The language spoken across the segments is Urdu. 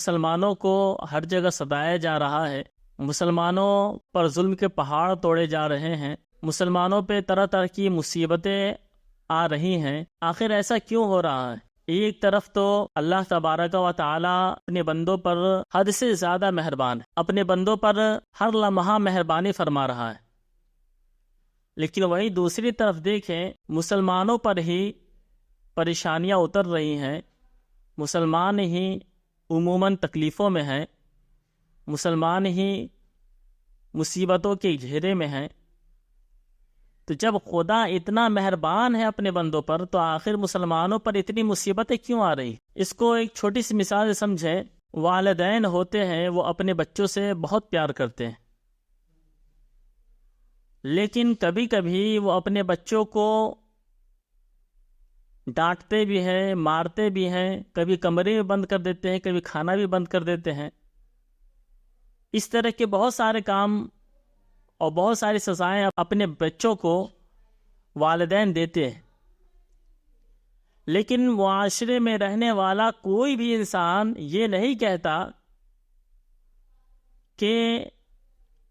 مسلمانوں کو ہر جگہ ستایا جا رہا ہے، مسلمانوں پر ظلم کے پہاڑ توڑے جا رہے ہیں، مسلمانوں پہ طرح طرح کی مصیبتیں آ رہی ہیں، آخر ایسا کیوں ہو رہا ہے؟ ایک طرف تو اللہ تبارک و تعالی اپنے بندوں پر حد سے زیادہ مہربان ہے، اپنے بندوں پر ہر لمحہ مہربانی فرما رہا ہے، لیکن وہیں دوسری طرف دیکھیں مسلمانوں پر ہی پریشانیاں اتر رہی ہیں، مسلمان ہی عموماً تکلیفوں میں ہیں، مسلمان ہی مصیبتوں کے گھیرے میں ہیں۔ تو جب خدا اتنا مہربان ہے اپنے بندوں پر، تو آخر مسلمانوں پر اتنی مصیبتیں کیوں آ رہی؟ اس کو ایک چھوٹی سی مثال سے سمجھیں۔ والدین ہوتے ہیں، وہ اپنے بچوں سے بہت پیار کرتے ہیں، لیکن کبھی کبھی وہ اپنے بچوں کو ڈانٹتے بھی ہیں، مارتے بھی ہیں، کبھی کمرے میں بند کر دیتے ہیں، کبھی کھانا بھی بند کر دیتے ہیں۔ اس طرح کے بہت سارے کام اور بہت ساری سزائیں اپنے بچوں کو والدین دیتے ہیں، لیکن معاشرے میں رہنے والا کوئی بھی انسان یہ نہیں کہتا کہ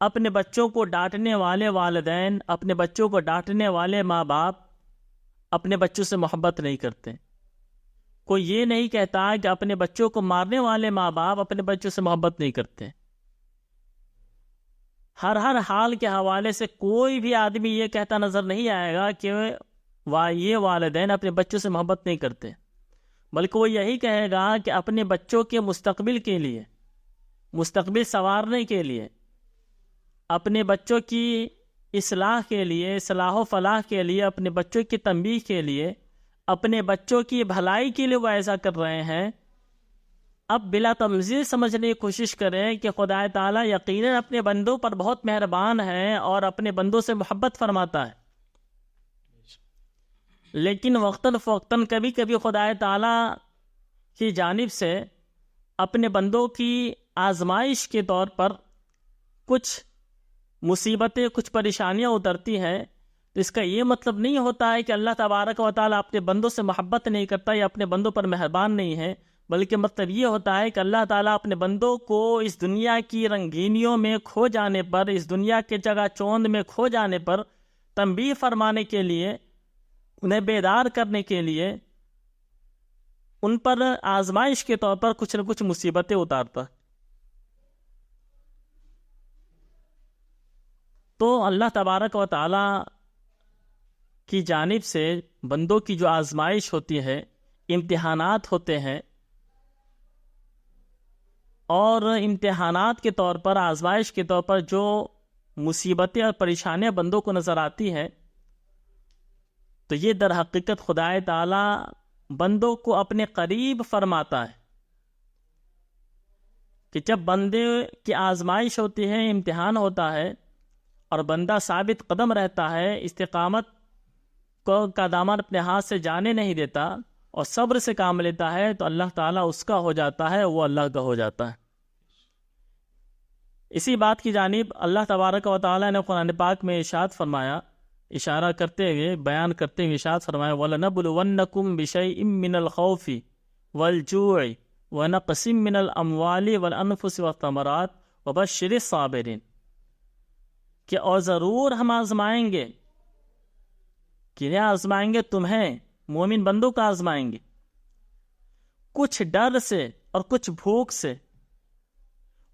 اپنے بچوں کو ڈانٹنے والے والدین، اپنے بچوں کو ڈانٹنے والے ماں باپ اپنے بچوں سے محبت نہیں کرتے۔ کوئی یہ نہیں کہتا کہ اپنے بچوں کو مارنے والے ماں باپ اپنے بچوں سے محبت نہیں کرتے۔ ہر حال کے حوالے سے کوئی بھی آدمی یہ کہتا نظر نہیں آئے گا کہ یہ والدین اپنے بچوں سے محبت نہیں کرتے، بلکہ وہ یہی کہے گا کہ اپنے بچوں کے مستقبل کے لیے، مستقبل سنوارنے کے لیے، اپنے بچوں کی اصلاح کے لیے، اصلاح و فلاح کے لیے، اپنے بچوں کی تنبیہ کے لیے، اپنے بچوں کی بھلائی کے لیے وہ ایسا کر رہے ہیں۔ اب بلا تمزیز سمجھنے کی کوشش کریں کہ خدا تعالیٰ یقیناً اپنے بندوں پر بہت مہربان ہے اور اپنے بندوں سے محبت فرماتا ہے، لیکن وقتاً فوقتاً کبھی کبھی خدا تعالیٰ کی جانب سے اپنے بندوں کی آزمائش کے طور پر کچھ مصیبتیں، کچھ پریشانیاں اترتی ہیں۔ تو اس کا یہ مطلب نہیں ہوتا ہے کہ اللہ تبارک و تعالیٰ اپنے بندوں سے محبت نہیں کرتا یا اپنے بندوں پر مہربان نہیں ہے، بلکہ مطلب یہ ہوتا ہے کہ اللہ تعالیٰ اپنے بندوں کو اس دنیا کی رنگینیوں میں کھو جانے پر، اس دنیا کے چگا چوند میں کھو جانے پر تنبیہ فرمانے کے لیے، انہیں بیدار کرنے کے لیے، ان پر آزمائش کے طور پر کچھ نہ کچھ مصیبتیں اتارتا۔ تو اللہ تبارک و تعالیٰ کی جانب سے بندوں کی جو آزمائش ہوتی ہے، امتحانات ہوتے ہیں، اور امتحانات کے طور پر، آزمائش کے طور پر جو مصیبتیں اور پریشانیاں بندوں کو نظر آتی ہیں، تو یہ در حقیقت خدا تعالیٰ بندوں کو اپنے قریب فرماتا ہے کہ جب بندے کی آزمائش ہوتی ہے، امتحان ہوتا ہے، اور بندہ ثابت قدم رہتا ہے، استقامت کا دامن اپنے ہاتھ سے جانے نہیں دیتا اور صبر سے کام لیتا ہے، تو اللہ تعالیٰ اس کا ہو جاتا ہے، وہ اللہ کا ہو جاتا ہے۔ اسی بات کی جانب اللہ تبارک و تعالیٰ نے قرآن پاک میں ارشاد فرمایا، اشارہ کرتے ہوئے، بیان کرتے ہوئے ارشاد فرمایا، وَلَنَبْلُوَنَّكُمْ بِشَيْءٍ مِّنَ الْخَوْفِ وَالْجُوعِ وَنَقْصٍ مِّنَ الْأَمْوَالِ وَالْأَنفُسِ وَالثَّمَرَاتِ وَبَشِّرِ الصَّابِرِينَ، کہ اور ضرور ہم آزمائیں گے، کنہیں آزمائیں گے؟ تمہیں، مومن بندوں کا آزمائیں گے، کچھ ڈر سے اور کچھ بھوک سے،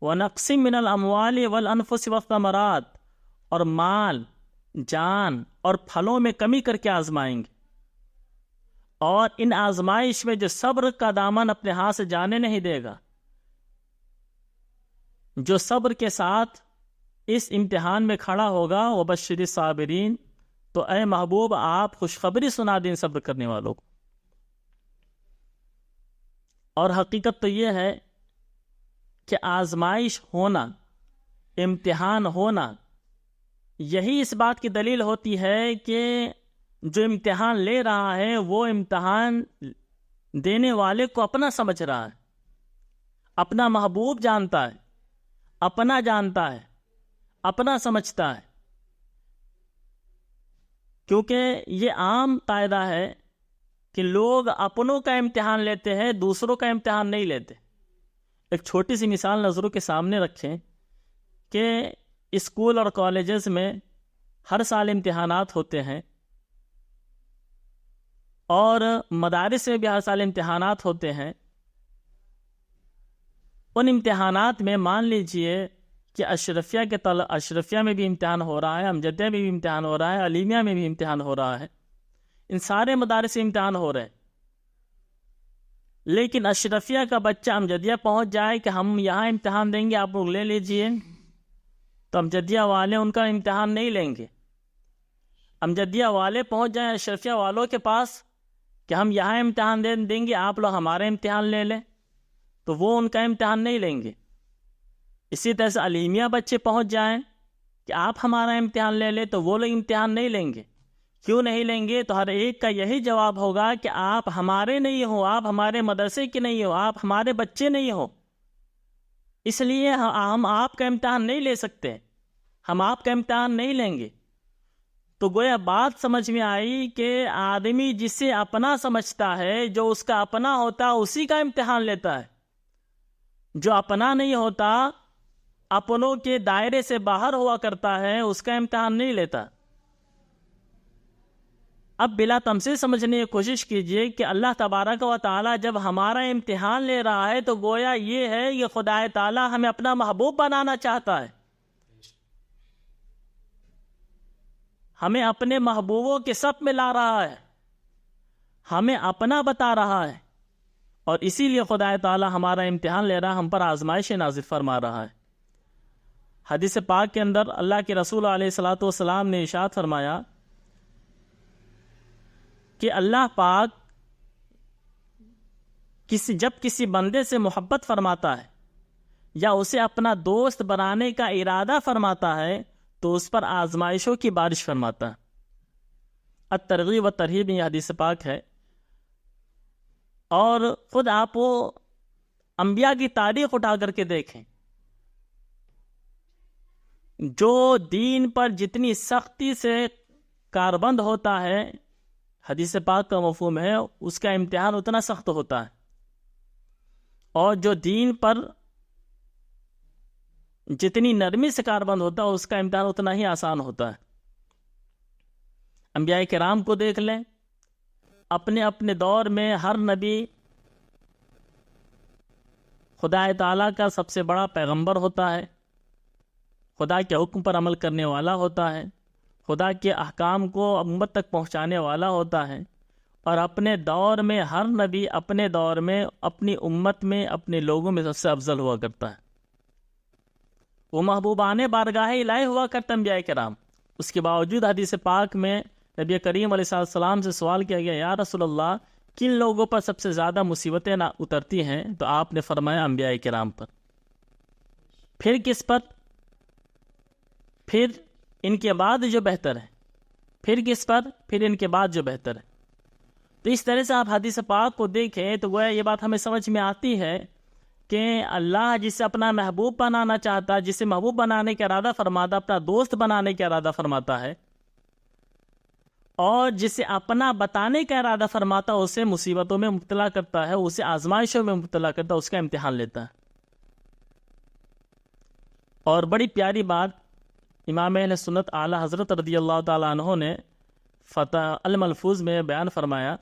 وَنَقْصٍ مِّنَ الْأَمْوَالِ وَالْأَنفُسِ وَالثَّمَرَاتِ، اور مال، جان اور پھلوں میں کمی کر کے آزمائیں گے۔ اور ان آزمائش میں جو صبر کا دامن اپنے ہاتھ سے جانے نہیں دے گا، جو صبر کے ساتھ اس امتحان میں کھڑا ہوگا، وَبَشِّرِ الصَّابِرِينَ، تو اے محبوب آپ خوشخبری سنا دیں صبر کرنے والوں کو۔ اور حقیقت تو یہ ہے کہ آزمائش ہونا، امتحان ہونا، یہی اس بات کی دلیل ہوتی ہے کہ جو امتحان لے رہا ہے وہ امتحان دینے والے کو اپنا سمجھ رہا ہے، اپنا محبوب جانتا ہے، اپنا جانتا ہے، اپنا سمجھتا ہے، کیونکہ یہ عام قاعدہ ہے کہ لوگ اپنوں کا امتحان لیتے ہیں، دوسروں کا امتحان نہیں لیتے۔ ایک چھوٹی سی مثال نظروں کے سامنے رکھیں کہ اسکول اور کالجز میں ہر سال امتحانات ہوتے ہیں، اور مدارس میں بھی ہر سال امتحانات ہوتے ہیں۔ ان امتحانات میں مان لیجئے کہ اشرفیہ میں بھی امتحان ہو رہا ہے، امجدیہ میں بھی امتحان ہو رہا ہے، علیمیہ میں بھی امتحان ہو رہا ہے، ان سارے مدارس میں امتحان ہو رہے ہیں، لیکن اشرفیہ کا بچہ امجدیہ پہنچ جائے کہ ہم یہاں امتحان دیں گے، آپ لوگ لے لیجئے، تو امجدیہ والے ان کا امتحان نہیں لیں گے۔ امجدیہ والے پہنچ جائیں اشرفیہ والوں کے پاس کہ ہم یہاں امتحان دیں گے، آپ لوگ ہمارا امتحان لے لیں، تو وہ ان کا امتحان نہیں لیں گے۔ اسی طرح سے علیمیہ بچے پہنچ جائیں کہ آپ ہمارا امتحان لے لیں، تو وہ لوگ امتحان نہیں لیں گے۔ کیوں نہیں لیں گے؟ تو ہر ایک کا یہی جواب ہوگا کہ آپ ہمارے نہیں ہو، آپ ہمارے مدرسے کے نہیں ہو، آپ ہمارے بچے نہیں ہو، اس لیے ہم آپ کا امتحان نہیں لے سکتے، ہم آپ کا امتحان نہیں لیں گے۔ تو گویا بات سمجھ میں آئی کہ آدمی جسے اپنا سمجھتا ہے، جو اس کا اپنا ہوتا ہے، اسی کا امتحان لیتا ہے۔ جو اپنا نہیں ہوتا، اپنوں کے دائرے سے باہر ہوا کرتا ہے، اس کا امتحان نہیں لیتا۔ اب بلا تمثیل سمجھنے کی کوشش کیجئے کہ اللہ تبارک و تعالی جب ہمارا امتحان لے رہا ہے، تو گویا یہ ہے کہ خدا تعالی ہمیں اپنا محبوب بنانا چاہتا ہے، ہمیں اپنے محبوبوں کے صف میں لا رہا ہے، ہمیں اپنا بتا رہا ہے، اور اسی لیے خدا تعالی ہمارا امتحان لے رہا ہے، ہم پر آزمائش نازل فرما رہا ہے۔ حدیث پاک کے اندر اللہ کے رسول علیہ الصلوۃ والسلام نے ارشاد فرمایا کہ اللہ پاک جب کسی بندے سے محبت فرماتا ہے یا اسے اپنا دوست بنانے کا ارادہ فرماتا ہے، تو اس پر آزمائشوں کی بارش فرماتا ہے۔ الترغیب و ترہیب یہ حدیث پاک ہے، اور خود آپ وہ انبیاء کی تاریخ اٹھا کر کے دیکھیں، جو دین پر جتنی سختی سے کاربند ہوتا ہے، حدیث پاک کا مفہوم ہے، اس کا امتحان اتنا سخت ہوتا ہے، اور جو دین پر جتنی نرمی سے کاربند ہوتا ہے، اس کا امتحان اتنا ہی آسان ہوتا ہے۔ انبیاء کرام کو دیکھ لیں، اپنے اپنے دور میں ہر نبی خدا تعالیٰ کا سب سے بڑا پیغمبر ہوتا ہے، خدا کے حکم پر عمل کرنے والا ہوتا ہے، خدا کے احکام کو امت تک پہنچانے والا ہوتا ہے، اور اپنے دور میں ہر نبی اپنے دور میں اپنی امت میں اپنے لوگوں میں سب سے افضل ہوا کرتا ہے، وہ محبوبان بارگاہ الہی ہوا کرتا انبیاء کرام۔ اس کے باوجود حدیث پاک میں نبی کریم علیہ السلام سے سوال کیا گیا، یا رسول اللہ کن لوگوں پر سب سے زیادہ مصیبتیں اترتی ہیں؟ تو آپ نے فرمایا انبیاء کرام پر۔ پھر کس پر؟ پھر ان کے بعد جو بہتر ہے۔ پھر کس پر؟ پھر ان کے بعد جو بہتر ہے۔ تو اس طرح سے آپ حدیث پاک کو دیکھیں تو گویا یہ بات ہمیں سمجھ میں آتی ہے کہ اللہ جسے اپنا محبوب بنانا چاہتا ہے، جسے محبوب بنانے کا ارادہ فرماتا، اپنا دوست بنانے کا ارادہ فرماتا ہے، اور جسے اپنا بتانے کا ارادہ فرماتا ہے، اسے مصیبتوں میں مبتلا کرتا ہے، اسے آزمائشوں میں مبتلا کرتا ہے، اس کا امتحان لیتا ہے۔ اور بڑی پیاری بات امام اہل سنت اعلیٰ حضرت رضی اللہ تعالیٰ عنہ نے فتح الملفوظ میں بیان فرمایا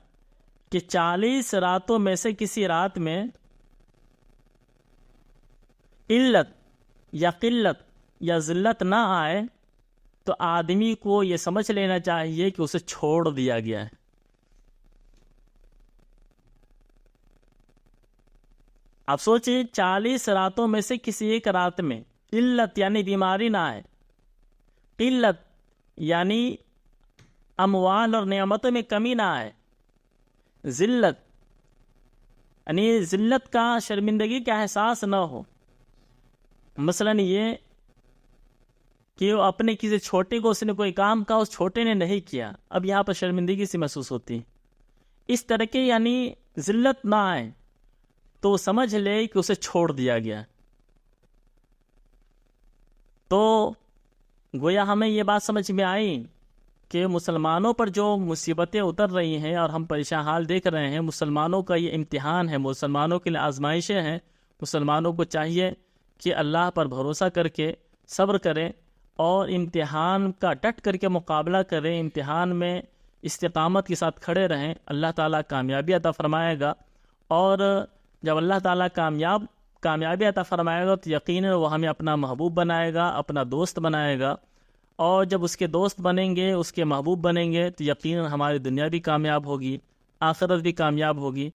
کہ 40 راتوں میں سے کسی رات میں علت یا قلت یا ذلت نہ آئے تو آدمی کو یہ سمجھ لینا چاہیے کہ اسے چھوڑ دیا گیا ہے۔ آپ سوچیں 40 راتوں میں سے کسی ایک رات میں علت یعنی بیماری نہ آئے، قلت یعنی اموال اور نعمتوں میں کمی نہ آئے، ذلت یعنی ذلت کا شرمندگی کا احساس نہ ہو، مثلا یہ کہ وہ اپنے کسی چھوٹے کو اس نے کوئی کام کہا، اس چھوٹے نے نہیں کیا، اب یہاں پر شرمندگی سی محسوس ہوتی ہے، اس طرح کے یعنی ذلت نہ آئے تو وہ سمجھ لے کہ اسے چھوڑ دیا گیا۔ تو گویا ہمیں یہ بات سمجھ میں آئی کہ مسلمانوں پر جو مصیبتیں اتر رہی ہیں اور ہم پریشان حال دیکھ رہے ہیں، مسلمانوں کا یہ امتحان ہے، مسلمانوں کے لیے آزمائشیں ہیں، مسلمانوں کو چاہیے کہ اللہ پر بھروسہ کر کے صبر کریں اور امتحان کا ڈٹ کر کے مقابلہ کریں، امتحان میں استقامت کے ساتھ کھڑے رہیں، اللہ تعالیٰ کامیابی عطا فرمائے گا۔ اور جب اللہ تعالیٰ کامیابی عطا فرمائے گا تو یقیناً وہ ہمیں اپنا محبوب بنائے گا، اپنا دوست بنائے گا، اور جب اس کے دوست بنیں گے، اس کے محبوب بنیں گے، تو یقیناً ہماری دنیا بھی کامیاب ہوگی، آخرت بھی کامیاب ہوگی۔